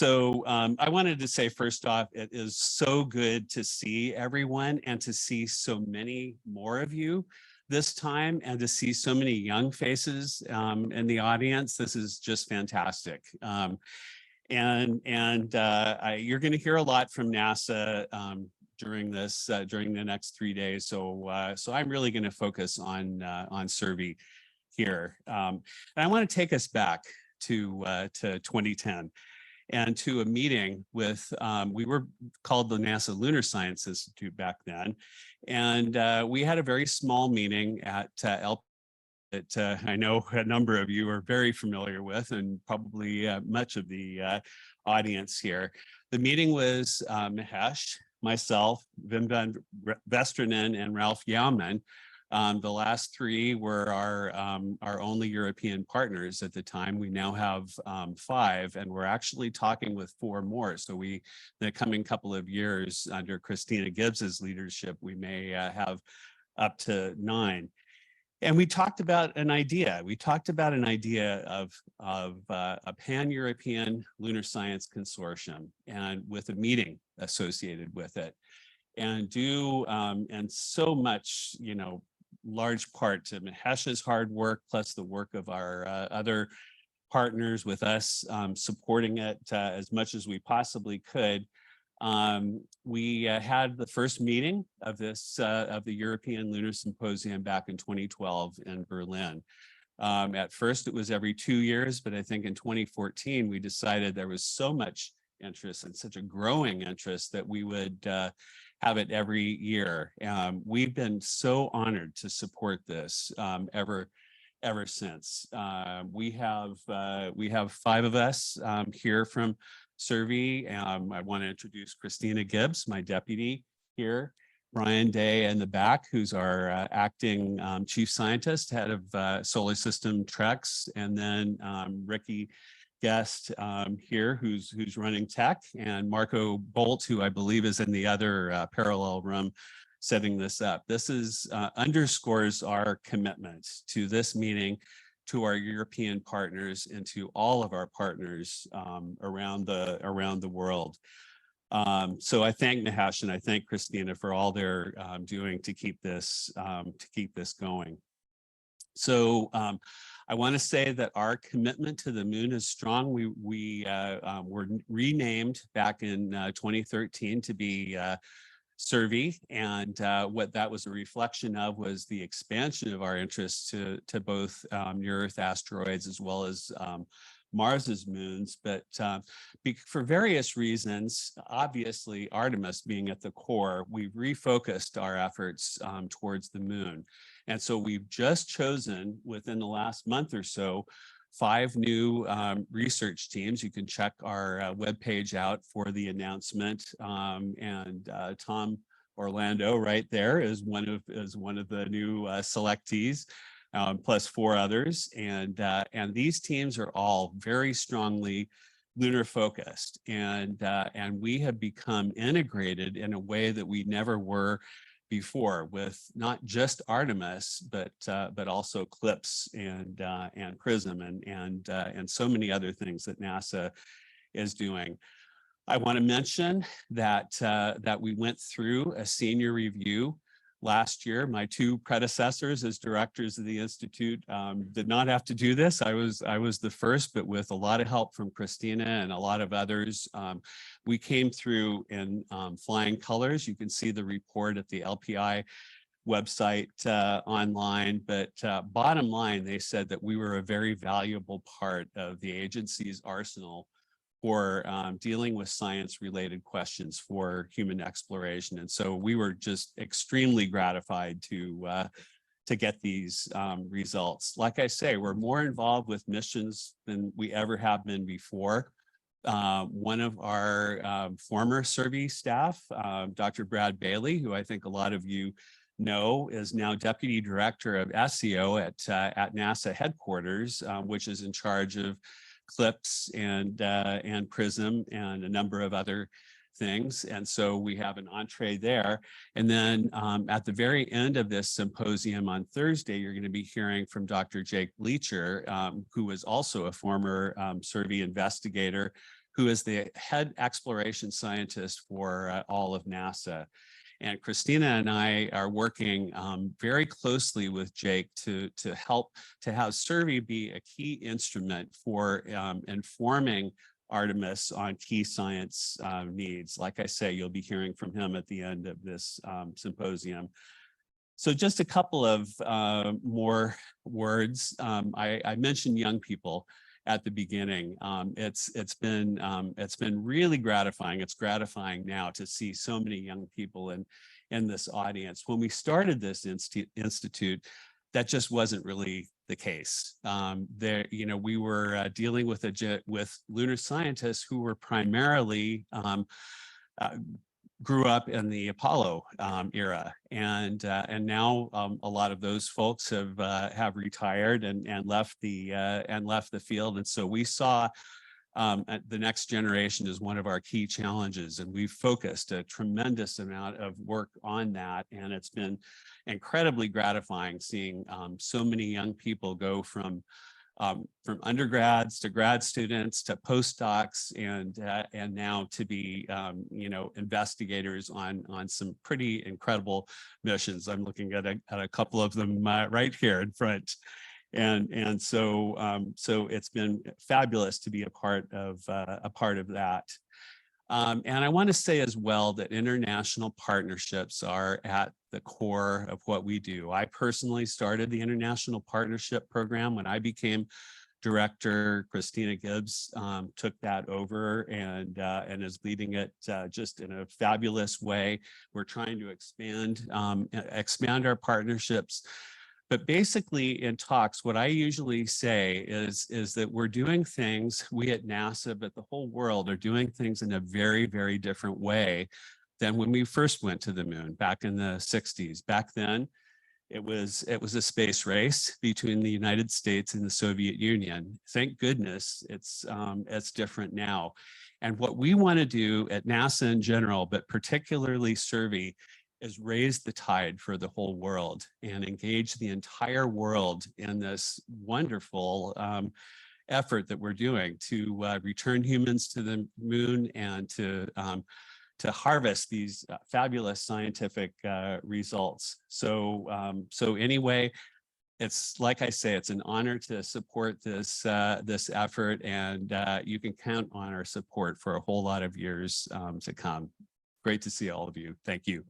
I wanted to say first off, it is so good to see everyone and to see so many more of you this time and to see so many young faces in the audience. This is just fantastic. You're going to hear a lot from NASA during the next 3 days. So I'm really going to focus on survey here. And I want to take us back to 2010 and to a meeting with, we were called the NASA Lunar Science Institute back then. And we had a very small meeting at that I know a number of you are very familiar with, and probably much of the audience here. The meeting was Mahesh, myself, Wim van Westernen, and Ralph Jouwman. The last three were our only European partners at the time. We now have 5, and we're actually talking with 4 more. So the coming couple of years under Christina Gibbs's leadership, we may have up to 9. And we talked about an idea. We talked about an idea of a pan-European lunar science consortium, and with a meeting associated with it, and so much, large part to Mahesh's hard work, plus the work of our other partners with us supporting it as much as we possibly could. We had the first meeting of the European Lunar Symposium back in 2012 in Berlin. At first, it was every 2 years, but I think in 2014, we decided there was so much interest and such a growing interest that we would have it every year. We've been so honored to support this ever since. We have 5 of us here from Survey. I want to introduce Christina Gibbs, my deputy here, Brian Day in the back, who's our acting chief scientist, head of solar system TREX, and then Ricky Guest here, who's running tech, and Marco Bolt, who I believe is in the other parallel room setting this up. This underscores our commitment to this meeting, to our European partners, and to all of our partners around the world. So I thank Mahesh and I thank Christina for all they're doing to keep this going. So I want to say that our commitment to the moon is strong. We were renamed back in 2013 to be Survey, and what that was a reflection of was the expansion of our interest to both near-Earth asteroids as well as Mars's moons. But for various reasons, obviously Artemis being at the core, we've refocused our efforts towards the moon. And so we've just chosen within the last month or so 5 new research teams. You can check our webpage out for the announcement. Tom Orlando right there is one of the new selectees, plus 4 others. And these teams are all very strongly lunar focused. And we have become integrated in a way that we never were before, with not just Artemis, but also CLIPS and PRISM and so many other things that NASA is doing. I want to mention that we went through a senior review last year. My 2 predecessors as directors of the Institute did not have to do this. I was the first, but with a lot of help from Christina and a lot of others, we came through in flying colors. You can see the report at the LPI website online, but bottom line, they said that we were a very valuable part of the agency's arsenal for dealing with science-related questions for human exploration. And so we were just extremely gratified to get these results. Like I say, we're more involved with missions than we ever have been before. One of our former Survey staff, Dr. Brad Bailey, who I think a lot of you know, is now Deputy Director of SEO at NASA headquarters, which is in charge of CLIPS and PRISM and a number of other things. And so we have an entree there. And then at the very end of this symposium on Thursday, you're going to be hearing from Dr. Jake Bleacher, who was also a former Survey investigator, who is the head exploration scientist for all of NASA. And Christina and I are working very closely with Jake to help to have SURVEY be a key instrument for informing Artemis on key science needs. Like I say, you'll be hearing from him at the end of this symposium. So just a couple of more words. I mentioned young people at the beginning. It's been really gratifying. It's gratifying now to see so many young people in this audience. When we started this institute, that just wasn't really the case. We were dealing with lunar scientists who were primarily grew up in the Apollo era, and now a lot of those folks have retired and left the field, and so we saw the next generation is one of our key challenges, and we've focused a tremendous amount of work on that, and it's been incredibly gratifying seeing so many young people go from undergrads to grad students to postdocs and now to be investigators on some pretty incredible missions. I'm looking at a couple of them right here in front, and so it's been fabulous to be a part of that. And I want to say as well that international partnerships are at the core of what we do. I personally started the International Partnership Program when I became director. Christina Gibbs took that over and is leading it just in a fabulous way. We're trying to expand our partnerships. But basically in talks, what I usually say is that we're doing things, we at NASA, but the whole world are doing things in a very, very different way than when we first went to the moon back in the 60s. Back then, it was a space race between the United States and the Soviet Union. Thank goodness it's different now. And what we want to do at NASA in general, but particularly SURVEY, is raise the tide for the whole world and engage the entire world in this wonderful effort that we're doing to return humans to the moon and to harvest these fabulous scientific results. So anyway, it's like I say, it's an honor to support this effort, and you can count on our support for a whole lot of years to come. Great to see all of you. Thank you.